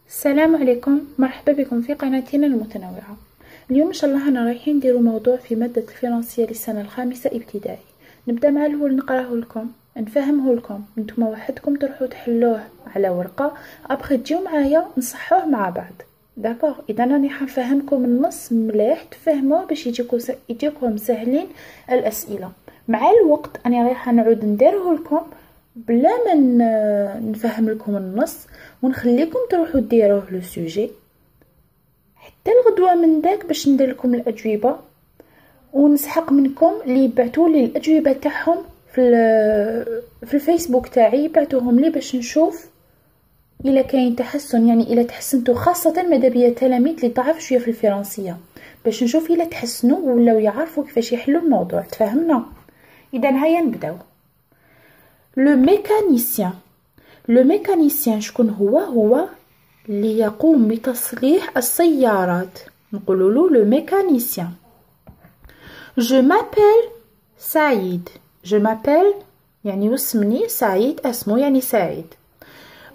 السلام عليكم، مرحبا بكم في قناتنا المتنوعة. اليوم ان شاء الله انا رايحين نديروا موضوع في مادة الفرنسية للسنة الخامسة ابتدائي. نبدا مع الاول نقراه لكم نفهمه لكم، نتوما وحدكم تروحوا تحلوه على ورقة، ابخي تجيو معايا نصحوه مع بعض. داكوغ، اذا راني حنفهمكم النص مليح تفهموه باش يجيكم سهلين الاسئلة. مع الوقت انا رايحه نعود نديره لكم بلا ما نفهم لكم النص ونخليكم تروحوا ديروه لو سوجي حتى الغدوه من داك باش ندير لكم الاجوبه، ونسحق منكم اللي يبعثوا لي الاجوبه تاعهم في الفيسبوك تاعي، يبعثوهم لي باش نشوف الا كاين تحسن، يعني الا تحسنتوا، خاصه مادابيا التلاميذ اللي ضعف شويه في الفرنسيه، باش نشوف الا تحسنوا ولاو يعرفوا كيفاش يحلوا الموضوع. تفهمنا؟ اذا هيا نبداو. لو ميكانيسيان. لو ميكانيسيان شكون هو اللي يقوم بتصليح السيارات. نقولوا له لو ميكانيسيان. je m'appelle سعيد. je m'appelle يعني واسمني سعيد، اسمه يعني سعيد.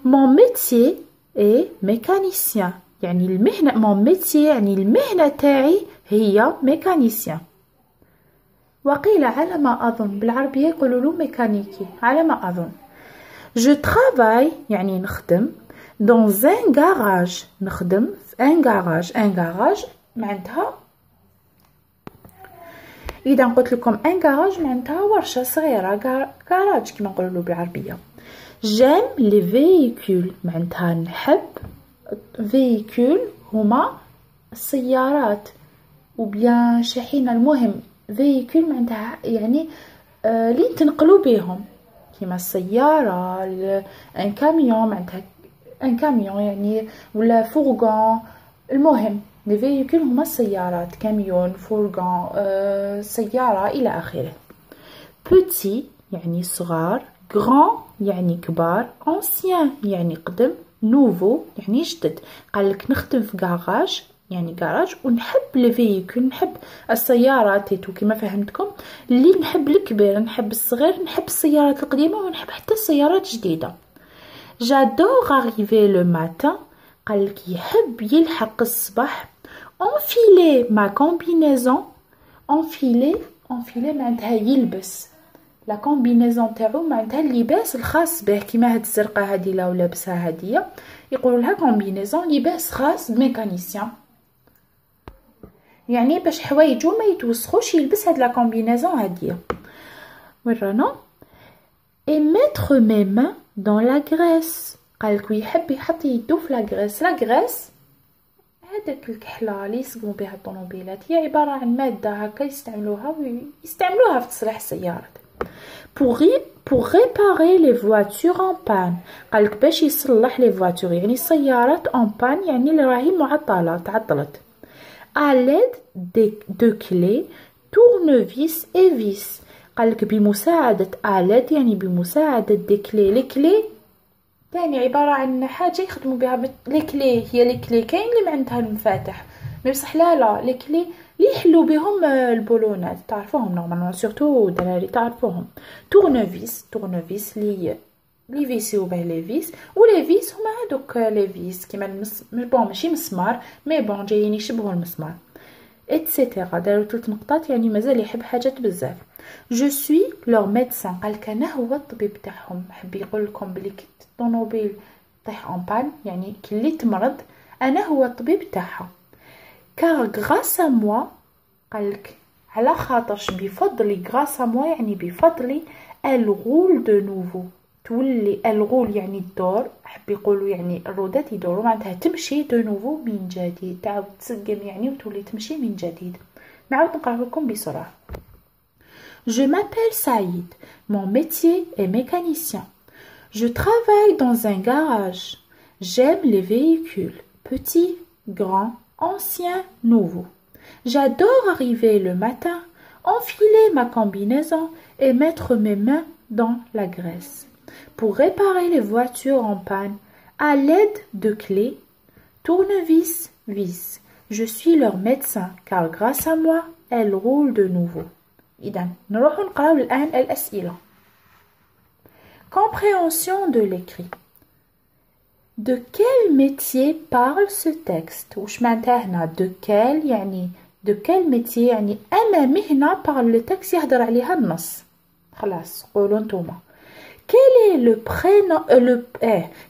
mon métier est mécanicien يعني المهنة، mon métier يعني المهنة تاعي هي ميكانيسيان. وقيل على ما أظن بالعربية يقولوا له ميكانيكي، على ما أظن. je travaille يعني نخدم dans un garage، نخدم في un garage. un garage معناتها، إذا قلت لكم un garage معناتها ورشة صغيرة، garage كما نقولوا له بالعربية. j'aime les véhicules معناتها نحب véhicule هما السيارات وبيان شاحنة. المهم véhicule معناتها يعني اللي تنقلوا بهم، كيما السيارة، ان كاميون معناتها ان كاميون يعني ولا فورغون. المهم لي فييكول هما السيارات، كاميون، فورغون، سيارة الى اخره. بوتي يعني صغار، غران يعني كبار، انسيان يعني قدم، نوفو يعني جدد. قالك نخدم في كاراج يعني كاراج، ونحب لي فييكول، نحب السيارات تيتو كما فهمتكم، اللي نحب الكبير، نحب الصغير، نحب السيارات القديمه، ونحب حتى السيارات الجديده. جادور arriver le matin قالك يحب يلحق الصباح. enfiler ma combinaison. enfiler معناتها يلبس، لا كومبينيزون تاعو معناتها اللباس الخاص به، كيما هاد الزرقاء هادي لا لابسها هادية يقولوا لها كومبينيزون، لباس خاص بميكانيسيان، يعني باش حوايجو ما يتوسخوش يلبس هاد لا كومبينيزون هادية. وين رانا؟ et mettre mes mains dans la graisse قالك يحب يحط يدو في لا غريس. لا غريس هذاك الكحله اللي يسقموا بها الطوموبيلات، هي عباره عن ماده هكا يستعملوها في تصليح السيارات. pour réparer les voitures en panne قالك باش يصلح لي فواتور يعني السيارات en panne يعني اللي راهي معطله تعطلت. à l'aide de clés, tournevis et vis قالك بمساعدة à l'aide يعني بمساعدة دي كلي. لي كلي يعني عبارة عن حاجة يخدموا بها. لي كلي هي لي كلي كاين اللي معناتها المفاتح، مي بصح لا لي كلي اللي يحلوا بهم البولونات، تعرفوهم نورمالمون سورتو دراري تعرفوهم. تورنوفيس لي فيسيو به لي فيس، ولي فيس هما هادوك لي فيس كيما بون ماشي مسمار مي بون جايين يشبهوا المسمار اتسيتيرا. داروا 3 نقطات يعني مازال يحب حاجات بزاف. جو سوي لور ميدسان قالك انا هو الطبيب تاعهم. حب يقول لكم بلي كي الطوموبيل طيح اون بان يعني كي اللي تمرض انا هو الطبيب تاعها. كار غراسا موا قالك على خاطرش بفضلي، غراسا موا يعني بفضلي، الغول دو نوفو تولي، الغول يعني الدور، حب يقولوا يعني الرودات يدوروا معناتها تمشي دو نوفو من جديد، تعاود تسقم يعني وتولي تمشي من جديد. نعاود نقرا لكم بسرعه. Je m'appelle Saïd. Mon métier est mécanicien. Je travaille dans un garage. J'aime les véhicules, petits, grands, anciens, nouveaux. J'adore arriver le matin, enfiler ma combinaison et mettre mes mains dans la graisse. Pour réparer les voitures en panne, à l'aide de clés, tournevis, vis. Je suis leur médecin car grâce à moi, elles roulent de nouveau. إذا نروح نقراو الآن الأسئلة. Compréhension de l'écrit. de quel métier parle ce texte واش معناتها هنا de quel يعني de quel métier يعني أنا مهنة parle le texte يهدر عليها النص خلاص قولوا نتوما quel est le prénom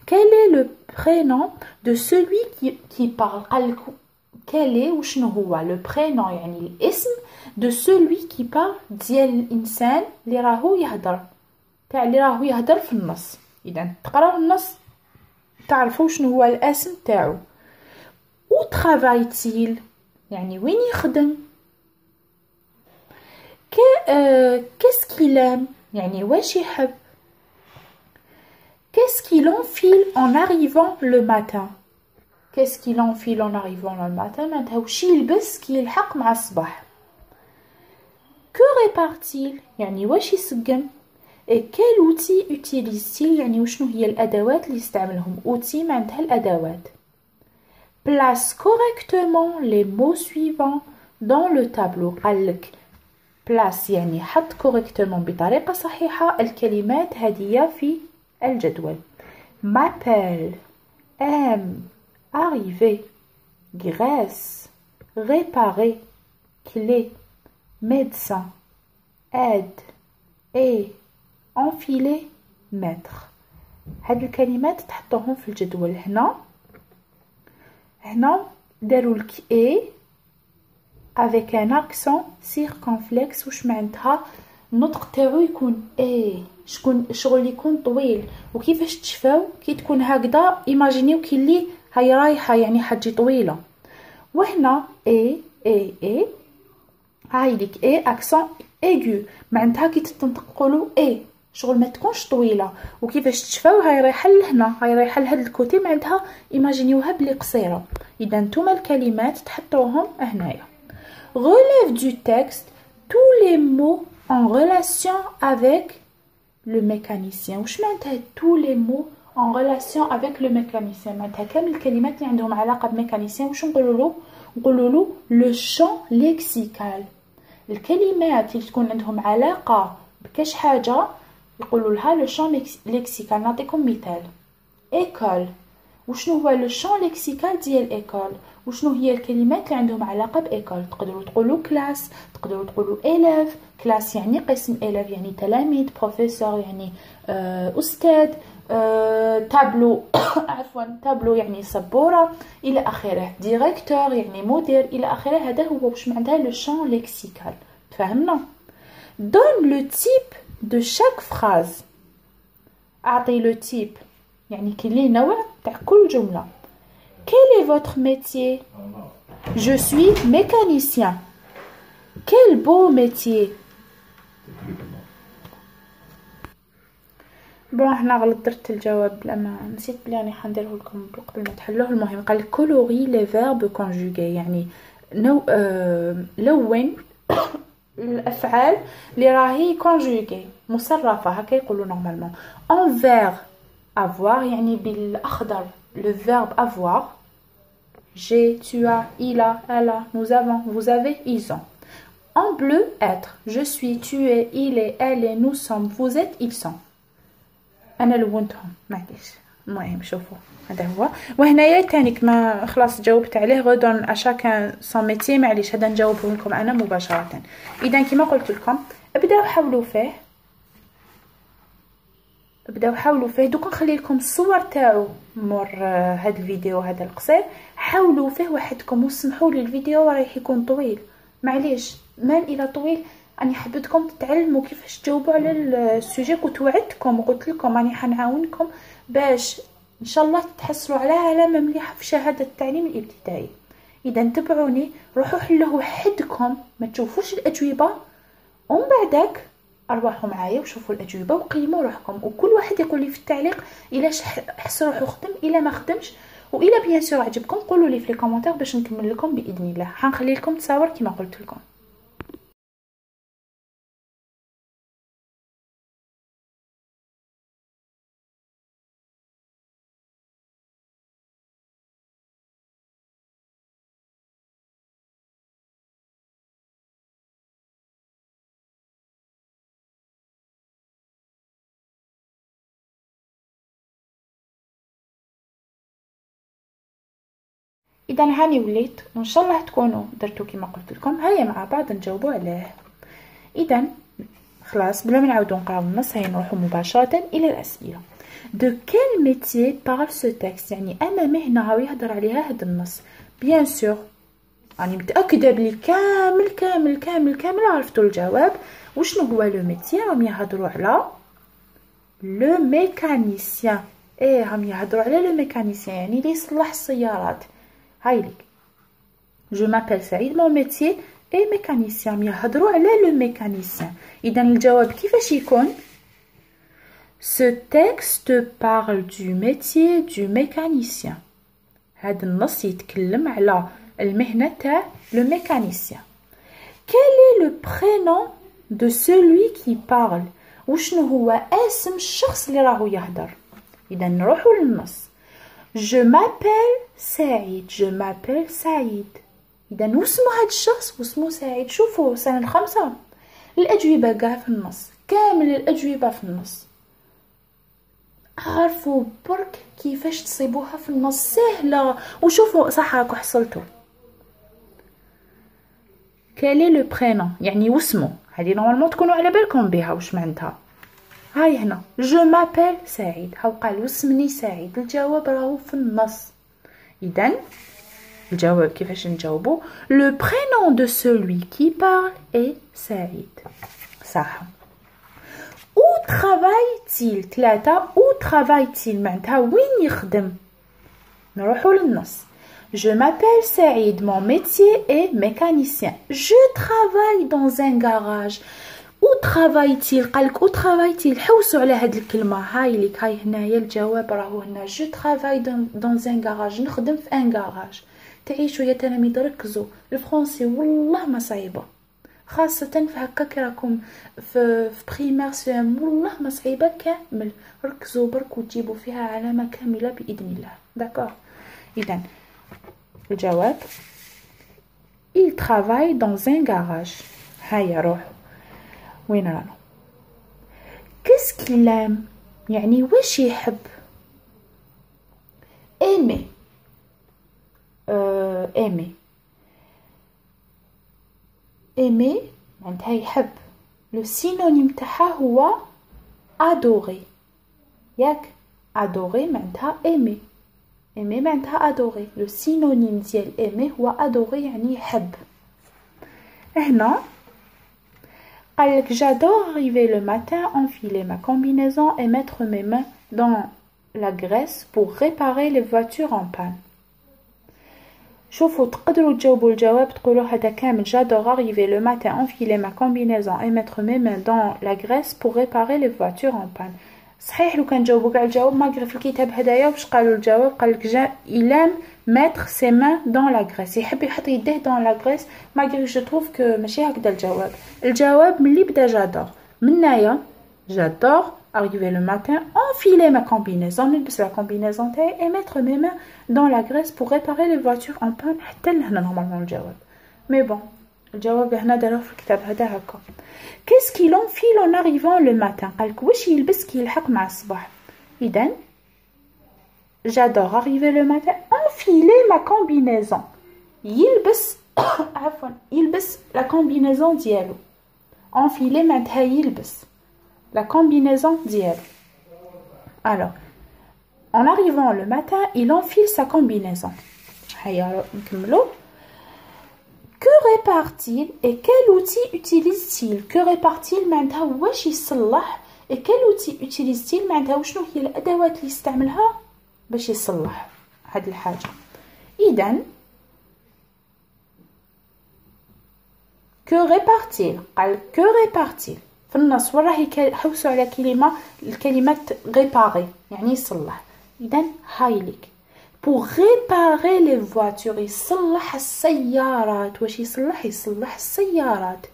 quel est le prénom de celui qui parle قالك quel est وشنو هو le prénom يعني الاسم de celui qui parle ديال الإنسان اللي راهو يهدر تاع اللي راهو يهدر في النص إذا تقراو النص تعرفوا شنو هو الاسم تاعو où travaille-t-il يعني وين يخدم qu'est-ce qu'il aime يعني واش يحب qu'est-ce qu'il enfile en arrivant le matin qu'est-ce qu'il enfile en arrivant le matin معناتها واش يلبس كي يلحق مع الصباح que répare-t-il يعني واش يسقم et quel outil utilise-t-il يعني وشنو هي الأدوات اللي يستعملهم outil معناتها الأدوات place correctement les mots suivants dans le tableau قالك place يعني حط correctement بطريقة صحيحة الكلمات هذه في الجدول m'appelle aime arriver graisse réparer clé médecin aide et enfiler mettre هاد الكلمات تحطوهم في الجدول هنا داروا لك اي avec un accent circonflexe واش معناتها النطق تاعو يكون اي شغل يكون طويل وكيفاش تشفاو كي تكون هكذا ايماجينيو كي اللي هاي رايحه يعني حتجي طويله وهنا اي هاي ليك اي اكسون ايغو معناتها كي تنطقوا اي شغل ما تكونش طويله وكيفاش تشفاو هاي رايحه لهنا هاي رايحه لهاد الكوتي معناتها ايماجينيوها بلي قصيره اذا نتوما الكلمات تحطوهم هنايا relève du texte tous les mots en relation avec le mécanicien واش معناتها tous les mots en relation avec le mécanicien معناتها كامل الكلمات اللي عندهم علاقه بميكانيسيان واش نقولوا له le champ lexical الكلمات اللي تكون عندهم علاقه بكاش حاجه يقولوا لها لو شون ليكسيكال نعطيكم مثال ايكول وشنو هو لو شون ليكسيكال ديال ايكول وشنو هي الكلمات اللي عندهم علاقه بايكول تقدروا تقولوا كلاس تقدروا تقولوا اليف كلاس يعني قسم اليف يعني تلاميذ بروفيسور يعني استاذ تابلو عفوا تابلو يعني سبوره الى اخره ديريكتور يعني مدير الى اخره هذا هو واش معناتها لو شون ليكسيكال تفهمنا donne le type de chaque phrase أعطي le type يعني كلي نوع تاع كل جملة quel est votre métier je suis mécanicien quel beau métier بون هنا غلط درت الجواب لما نسيت بلي راني حنديره لكم قبل ما تحلوه المهم قال كولوري لي فيرب كونجوغي يعني لون الافعال اللي راهي كونجوغي مصرفه هكا يقولوا نورمالمون envers avoir يعني بالاخضر le verbe avoir j'ai tu as il a elle a nous avons vous avez ils ont en bleu être je suis tu es il est elle est nous sommes vous êtes ils sont انا لونتهم معليش المهم شوفوا هذا هو وهنايا تاني كما خلاص جاوبت عليه غدون اشاكان سون ميتي معليش هذا نجاوبه لكم انا مباشره اذا كما قلت لكم ابداو حاولوا فيه دوكا نخلي لكم الصور تاعو مور هذا الفيديو هذا القصير حاولوا فيه وحدكم وسمحوا لي الفيديو رايح يكون طويل معليش مام الى طويل اني حبيتكم تتعلموا كيفاش تجاوبوا على السوجي كنت وعدتكم وقلت لكم راني حنعاونكم باش ان شاء الله تحصلوا على علامه مليحه في شهاده التعليم الابتدائي اذا تبعوني روحوا حلوه وحدكم ما تشوفوش الاجوبه ومن بعدك ارواحوا معايا وشوفوا الاجوبه وقيموا روحكم وكل واحد يقول لي في التعليق الا حس روحو خدم الا ما خدمش والا بيان سور عجبكم قولوا لي في لي كومونتير باش نكمل لكم باذن الله حنخلي لكم تصاور كما قلت لكم. اذا هاني وليت وان شاء الله تكونوا درتوا كما قلت لكم. هيا مع بعض نجاوبوا عليه. اذا خلاص بلا ما نعاودو نقراو النص، هيا نروحوا مباشره الى الاسئله. De quel métier parle ce texte؟ يعني أنا مهنة راهو يهضر عليها هذا النص. بيان سور راني متأكدة بلي كامل كامل كامل كامل عرفتوا الجواب. وشنو هو لو ميتي؟ راهم يهضروا على لو ميكانيسيان. ايه راهم يهضروا على لو ميكانيسيان، يعني اللي يصلح السيارات. هايليك جو مابيل سعيد مون ميتي اي ميكانيسيان، يهضروا على لو ميكانيسيان. اذا الجواب كيفاش يكون؟ Ce texte parle du métier du mécanicien. هذا النص يتكلم على المهنة تاع le mécanicien. Quel est le prénom de celui qui parle؟ وشنو هو اسم الشخص اللي راهو يهدر؟ إذا نروحوا للنص. Je m'appelle سعيد. Je m'appelle سعيد. إذا واسمو هاد الشخص واسمو سعيد. شوفوا سنة 5 الأجوبة قاع في النص، كامل الأجوبة في النص. عرفوا برك كيفاش تصيبوها في النص، سهله. وشوفوا صح راكو حصلتوا. كالي لو برينون يعني واسمو، هذه نورمالمون تكونوا على بالكم بها واش معناتها. هاي هنا جو مابيل سعيد، هاو قال واسمني سعيد. الجواب راهو في النص. اذا الجواب كيفاش نجاوبو؟ لو برينون دو سولوي كي بارل اي سعيد. صح. où travaille-t-il؟ 3 où travaille-t-il معناتها وين يخدم. نروحوا للنص. Je m'appelle سعيد mon métier est mécanicien. Je travaille dans un garage. où travaille-t-il؟ قالك où travaille-t-il. حوسوا على هاد الكلمة. هاي ليك هاي هنايا الجواب راهو هنا. Je travaille dans un garage. نخدم في ان garage. تعيشوا يا تلاميذ ركزوا، الفرنسي والله ما صعيبة، خاصة في هكا كي راكم في بريمير سيام، والله ما صعيبة كامل. ركزوا برك وتجيبوا فيها علامة كاملة بإذن الله. داكور. إذا الجواب il travaille dans un garage. هيا روح وين رانو؟ qu'est-ce qu'il aime يعني واش يحب. aimer aimer aimer معناتها يحب. لو سينونيم تاعها هو adorer. ياك adorer معناتها aimer. aimer معناتها adorer. لو سينونيم ديال aimer هو adorer يعني يحب. هنا قالك j'adore arriver le matin, enfiler ma combinaison et mettre mes mains dans la graisse pour réparer les voitures en panne. شوفوا تقدروا تجاوبوا الجواب تقولوا هذا كامل. j'adore arriver le matin, enfiler ma combinaison et mettre mes mains dans la graisse pour réparer les voitures en panne. صحيح لو كان جاوبوا كاع الجواب ما قرا في الكتاب هدايا واش قالوا الجواب. قالك il aime mettre ses mains dans la graisse، يحب يحط يديه dans la graisse. ما قرا جو تروف كو ماشي هكذا الجواب. الجواب ملي بدا j'adore منايا j'adore arriver le matin, enfiler ma combinaison نلبس la combinaison تاعي et mettre mes mains dans la graisse pour réparer les voitures en panne. حتى لهنا نورمالمون الجواب. مي بون الجواب هنا داروه في الكتاب هذا هكا. qu'est-ce qu'il enfile en arrivant le matin؟ قالك واش يلبس كي يلحق مع الصباح. اذا j'adore arriver le matin, enfiler ma combinaison يلبس عفوا يلبس la combinaison ديالو. enfiler معناتها يلبس la combinaison ديالو. alors en arrivant le matin il enfile sa combinaison. هيا نكملو. que répare-t-il et quel outil utilise-t-il؟ que répare-t-il معناتها واش يصلح et quel outil utilise-t-il معناتها وشنو هي الادوات اللي يستعملها باش يصلح هاد الحاجه. اذا que répare-t-il قال que répare-t-il في النص وين راهي حوسوا على الكلمه réparer يعني يصلح. اذا هاي ليك pour réparer les voitures يصلح السيارات. واش يصلح؟ يصلح السيارات.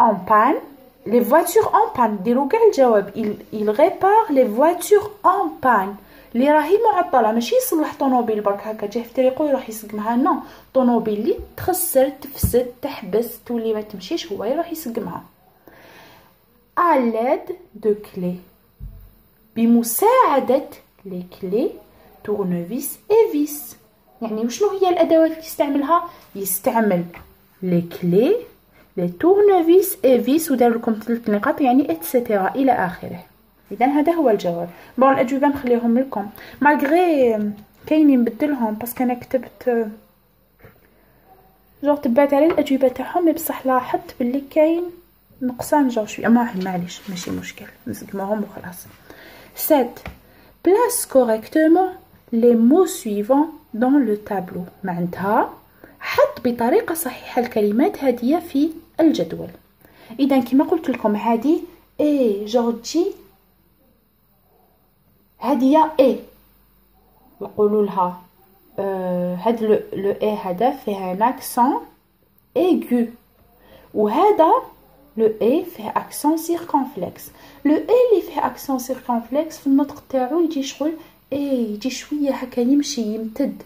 en panne les voitures en panne. ديروا كاع الجواب il répare les voitures en panne اللي راهي معطله. ماشي يصلح طوموبيل برك هكا جا في طريقو يروح يسقمها. نو طوموبيل اللي تخسر تفسد تحبس تولي ما تمشيش هو يروح يسقمها. à l'aide de clés بمساعده لي كلي tournevis et vis يعني وشنو هي الادوات اللي يستعملها؟ يستعمل لي كلي لي تورنفيس اي فيس، ودار لكم 3 نقاط يعني اتسيتيرا الى اخره. اذا هذا هو الجواب. بون الاجوبه نخليهم لكم مالغري كاينين نبدلهم باسكو انا كتبت جوغ تبعت على الاجوبه تاعهم، بصح لاحظت باللي كاين نقصان جوغ شويه. معليش ماشي مشكل، نسقموهم وخلاص. 7 place correctement les mots suivants dans le tableau. معناتها حط بطريقه صحيحه الكلمات هذه في الجدول. اذا كما قلت لكم هذه اي جورجي، هذه اي نقولوا لها هاد لو اي هذا فيه ان اكسون ايغو، وهذا لو اي فيه اكسون سيركونفلكس. لو اي اللي فيه اكسون سيركونفلكس في النطق تاعو يجي شغل اي، يجي شويه هكا يمشي يمتد.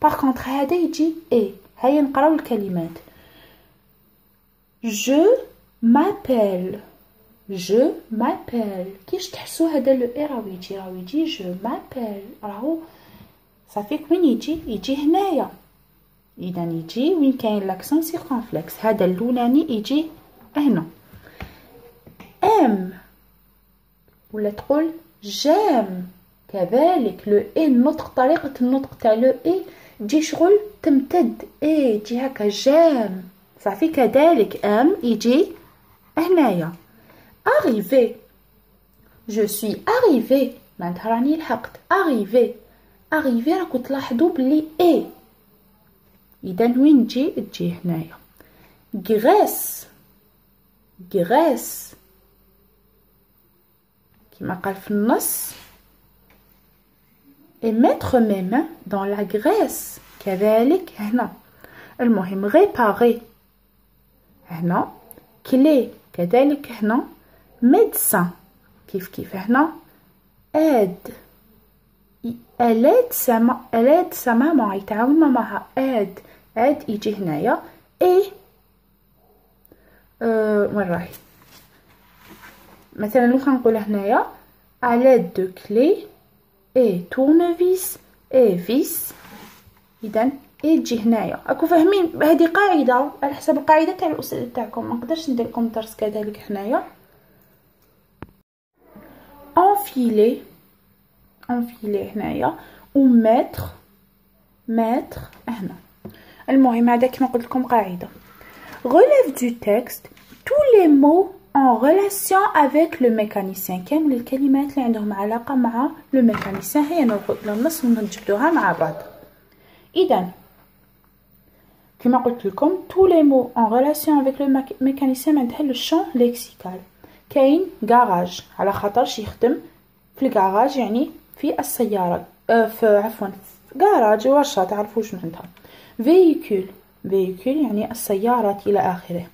باغ كونطخ هذا يجي اي. هيا نقراو الكلمات. جو مابيل، جو مابيل. كيش تحسوا هذا لو اي راهو يجي جو مابيل، راهو صافي وين يجي هنايا. اذا يجي وين كاين لاكسون سيركونفلكس. هذا الاولاني يجي هنا. ام ولا تقول جام، كذلك لو اي النطق، طريقه النطق تاع لو اي تجي شغل تمتد، اي تجي هكا جام صافي. كذلك ام يجي هنايا. arrivé، je suis arrivé معناتها راني لحقت. arrivé راكو تلاحظوا بلي اي، اذا وين تجي هنايا. Grèce كما قال في النص et mettre mes mains dans la graisse، كذلك هنا. المهم réparer هنا، clé كذلك هنا، médecin كيف هنا، aide aide sa maman يتعاون معها. aide يجي هنايا. et وين راهي مثلا لو كنقول هنايا à l'aide de clé et tournevis et vis. اذا يجي هنايا. راكو فاهمين؟ هذه قاعده على حسب القاعده تاع الاستاذ تاعكم، ما نقدرش ندير لكم درس كذلك هنايا. enfiler هنايا و mettre هنا. المهم هذا كما قلت لكم قاعده. relève du texte tous les mots en relation avec le mécanicien. كامل الكلمات اللي عندهم علاقه مع لو ميكانيسيان هي ناخذ النص ونجبدوها مع بعض. اذا كما قلت لكم tous les mots en relation avec le mécanicien معناتها لو شون ليكسيكال. كاين غاراج على خاطرش يخدم في الغاراج يعني في السياره، عفوا غاراج ورشه تعرفوش معناتها. véhicule يعني السيارات الى اخره.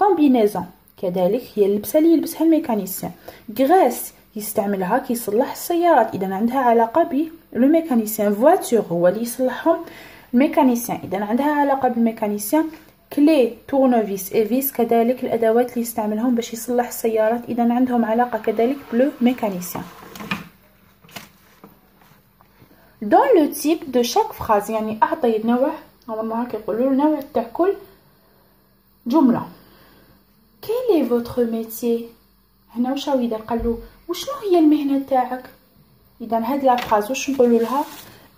combinaison كذلك هي اللبسه اللي يلبسها الميكانيسيان. غريس يستعملها كي يصلح السيارات، اذا عندها علاقه بالو ميكانيسيان. فواتور هو اللي يصلحهم الميكانيسيان، اذا عندها علاقه بالميكانيسيان. كلي تورنفيس اي فيس كذلك الادوات اللي يستعملهم باش يصلح السيارات، اذا عندهم علاقه كذلك بلو ميكانيسيان. dans le type de chaque phrase يعني اعطي نوع، هما هكا يقولوا نوع تاع كل جمله. quel est votre métier؟ هنا واش راهو يدير؟ قالو وشنو هي المهنه تاعك؟ اذا هاد لا فراز واش نقولوا لها؟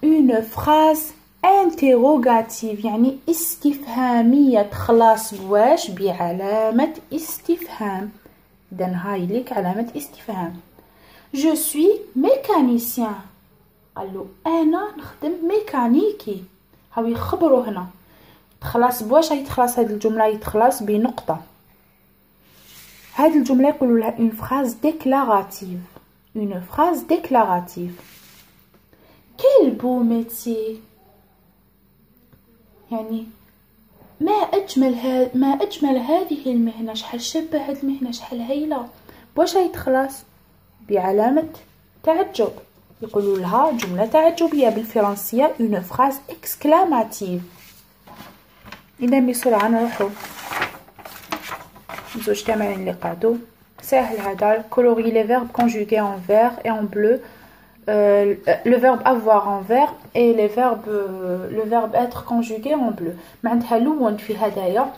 une phrase interrogative يعني استفهاميه، تخلص بواش؟ بعلامه استفهام. اذا هاي ليك علامه استفهام. je suis mécanicien، قالو انا نخدم ميكانيكي. هاو يخبروا هنا تخلص بواش؟ هاي تخلص هاد الجمله يتخلص بنقطه. هاد الجمله يقولوا لها une phrase déclarative. quel beau métier يعني ما اجمل هذه المهنه، شحال شابه هاد المهنه، شحال هايله. بواش هاي تخلص؟ بعلامه تعجب. يقولوا لها جمله تعجبيه بالفرنسيه une phrase exclamative. اذا بسرعه نروحوا زوج تمارين اللي قعدوا ساهل هذا. colorier les verbes conjugués en vert et en bleu le verbe avoir en vert et le verbe être conjugué en bleu. معناتها لون في هدايا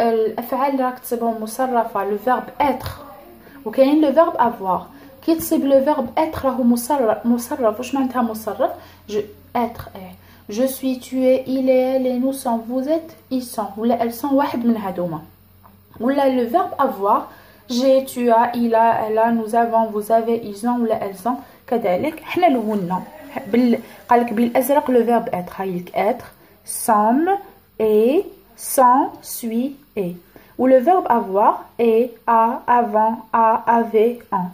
الافعال اللي راك تصيبهم مصرفه le verbe être وكاين le verbe avoir. كي تصيب le verbe être راهو مصرف واش معناتها مصرف être je suis, tu es, il est, elle et nous sommes, vous êtes, ils sont ولا elles sont واحد من هذوما. ولا le verbe avoir j'ai, tu as, il a, elle a, nous avons, vous avez, ils ont ولا elles ont. كذلك حنا لونا قالك بالازرق le verbe être هايلك être somme et sans suis et ou le verbe avoir est a avant a avait en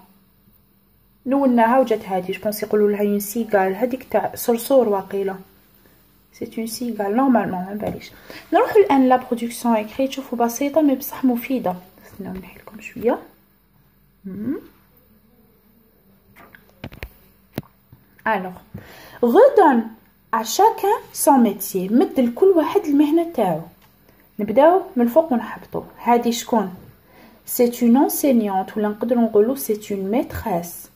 لوناها وجات هادي جو بونس يقولوا لها اون سيغال هذيك تاع صرصور واقيله سي اون سيغال نورمالمون ما باليش. نروحوا الان لا برودكسيون اكريت شوفوا بسيطه مي بصح مفيده. استناو نحي لكم شويه. Alors, redonne à chacun son métier. مد لكل واحد المهنة تاعو. نبداو من الفوق ونحبطو. هادي شكون؟ C'est une enseignante ولا نقدروا نقولوا c'est une maîtresse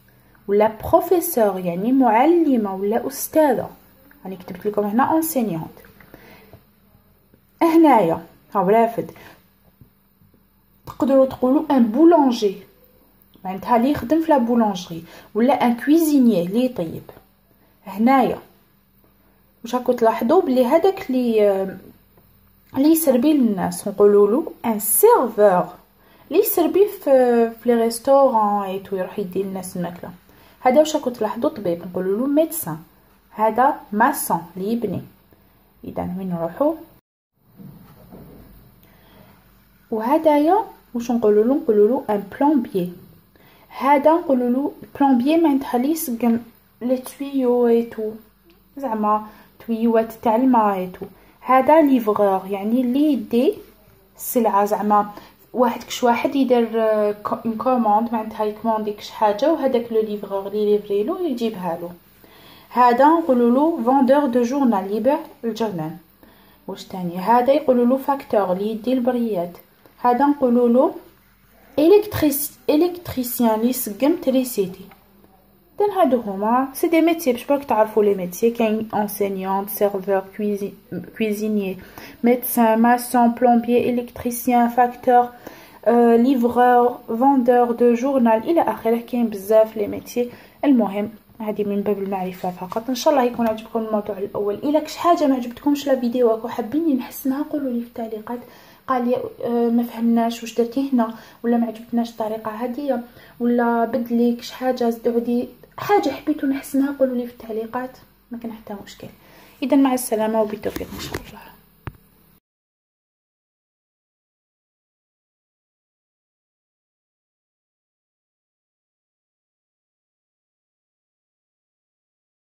ولا professeur يعني معلمة ولا أستاذة. راني كتبت لكم هنا enseignante. هنايا هاو رافد. تقدروا تقولوا un boulanger. معناتها اللي يخدم في لا بولانجري ولا ان كويزينيي اللي يطيب. هنايا واش راكو تلاحظوا بلي هذاك اللي يسربي للناس نقولوا له ان سيرفور اللي يسربي في لي ريستورون اي تو يروح يدي للناس الماكله. هذا واش راكو تلاحظوا طبيب نقولوا له ميدسان. هذا ماسون اللي يبني. اذا وين نروحوا وهدايا واش نقولوا له ان بلومبيي. هذا نقولوا له بلومبيي معناتها لي يسقم لي تويو اي تو زعما تويوات تاع الماء اي تو. هذا ليفغور يعني اللي يدي السلعه زعما واحد يدير اون كوموند معناتها يكوموندي كش حاجه وهذاك لو ليفغور اللي ليفريلو يجيبها له. هذا نقولوا له فوندور دو جورنال اللي يبيع الجورنال. واش تاني هذا يقولوا له فاكتور اللي يدي البريات. هذا نقولوا له الكتريسيان اللي يسقم تريسيتي. دان هادو هما سي دي ميتيي باش برك تعرفوا لي ميتيي. كاين انسينيونت سيرفور كويزينيي ميدسان ماسون بلومبيي الكتريسيان فاكتور ليفرور فوندور دو جورنال الى اخره. كاين بزاف لي ميتيي. المهم هذه من باب المعرفه فقط. ان شاء الله يكون عجبكم الموضوع الاول. الا كش حاجه ما عجبتكمش لا فيديو وحابين نحسنها قولوا لي في التعليقات. قال لي ما فهمناش واش درتي هنا ولا ما عجبتناش الطريقه هذه ولا بدلي كش حاجه زدودي حاجه حبيتو نحسنها قولوا لي في التعليقات. ما كان حتى مشكل. اذا مع السلامه وبالتوفيق ان شاء الله.